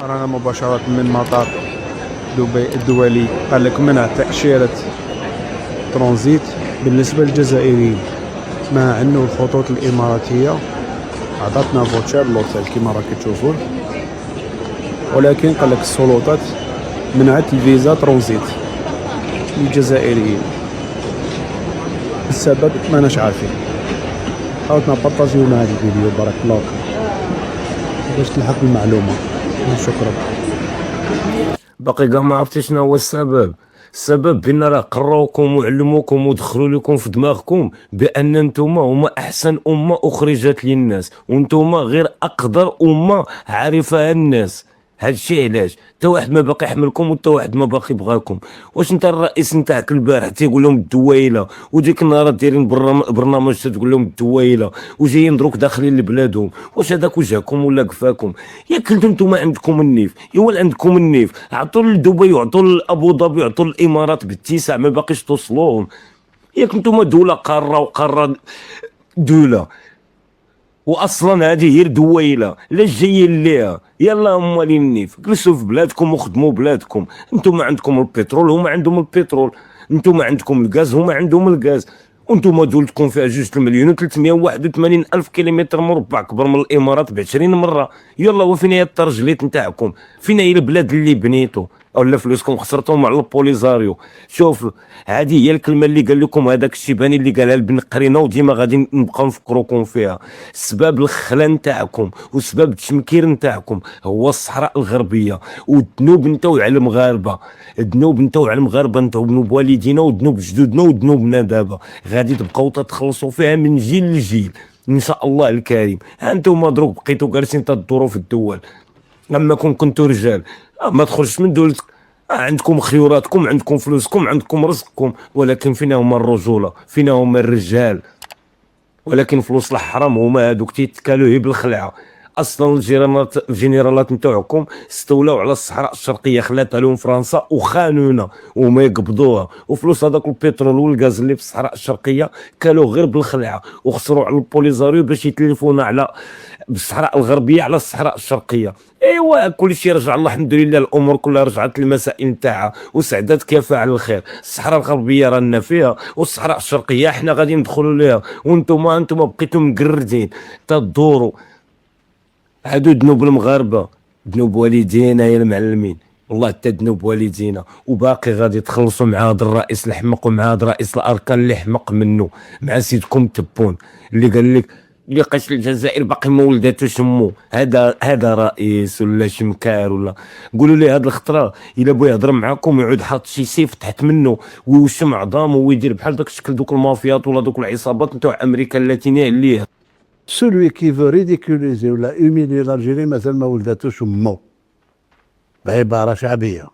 رانا مباشرة من مطار دبي الدولي. قال لك منع تأشيرة ترانزيت بالنسبة للجزائريين، مع انه الخطوط الاماراتية عطاتنا فوتشر لوتيل كيما راكي تشوفون، ولكن قال لك السلطات منعت الفيزا ترانزيت للجزائريين. السبب ماناش عارفين. حاولت نبارطاجيو مع هذا الفيديو بارك الله باش تلحق المعلومة. شكرا. باقي كاع ما عرفتي شنو هو السبب. السبب بان راه قراوكم وعلموكم ودخلوا لكم في دماغكم بان نتوما هما احسن امه اخرجت للناس، وانتوما غير اقدر امه عارفها الناس. هادشي علاش تا واحد ما باقي يحملكم وتا واحد ما باقي بغاكم. واش انت الرئيس نتاعك البارح تيقول لهم الدويله، وديك النهار دايرين برنامج تقول لهم الدويله، وجايين دروك داخلين لبلادهم. واش هذاك وجهكم ولا قفاكم؟ ياك نتوما عندكم النيف، ايوا عندكم النيف عطوا لدبي وعطوا لابو ظبي وعطوا للامارات باتساع ما باقيش توصلوهم. ياك نتوما دوله قاره وقاره دوله، واصلا هذه هي الدويله لا جايين ليها. يلا هما اللي النيف، جلسوا في بلادكم وخدموا بلادكم. انتم عندكم البترول هما عندهم البترول، انتم عندكم الغاز هما عندهم الغاز، وانتم دولتكم فيها 2,381,000 الف كيلومتر مربع، كبر من الامارات ب20 مره. يلا وفين هي الترجليت نتاعكم؟ فين هي البلاد اللي بنيتو ولا فلوسكم خسرتهم على البوليزاريو؟ شوف، هذه هي الكلمه اللي قال لكم هذاك الشيباني اللي قالها لبن قرينه، وديما غادي نبقاو نفكروكم فيها. سباب الخلا نتاعكم وسباب التشمكير نتاعكم هو الصحراء الغربيه، والذنوب نتاو على المغاربه. الذنوب نتاو على المغاربه، نتاو ذنوب والدينا وذنوب جدودنا وذنوبنا دابا غادي تبقاو تتخلصوا فيها من جيل لجيل ان شاء الله الكريم. انتم دروك بقيتوا جالسين تدوروا في الدول، لما كنتوا رجال ما تخرجش من دولتك. عندكم خيوراتكم، عندكم فلوسكم، عندكم رزقكم، ولكن فينا هما الرجوله؟ فينا هما الرجال؟ ولكن فلوس الحرام هما هادوك تيتكالوا هي بالخلعه. اصلا الجنرالات نتاعكم استولوا على الصحراء الشرقيه، خلاتها لهم فرنسا وخانونا وما يقبضوها. وفلوس هذاك البترول والغاز اللي في الصحراء الشرقيه كالوا غير بالخلعه، وخسروا على البوليزاريو باش يتلفونا على بالصحراء الغربيه على الصحراء الشرقيه. ايوا كل شيء رجع الله الحمد لله، الامور كلها رجعت للمسائل نتاعها وسعدت كفاعل الخير. الصحراء الغربيه رانا فيها، والصحراء الشرقيه احنا غادي ندخلوا ليها، وانتم بقيتوا مقردين تدوروا. هادو ذنوب المغاربه، ذنوب والدينا يا المعلمين، والله حتى ذنوب والدينا. وباقي غادي تخلصوا مع هذا الرئيس الحمق ومع هذا رئيس الاركان اللي حمق منه، مع سيدكم تبون اللي قال لك اللي قاش الجزائر باقي ما ولداتوش امو. هذا رئيس ولا شمكار ولا؟ قولوا لي هذه الخطره الا بغى يهضر معاكم يعود حاط شي سيف تحت منه ويوشم عظامه ويدير بحال داك الشكل، دوك المافيات ولا دوك العصابات نتاع امريكا اللاتينيه اللي Celui qui veut ridiculiser ou humilier l'Algérie, مثل ما ولدتوش امه بعباره شعبيه.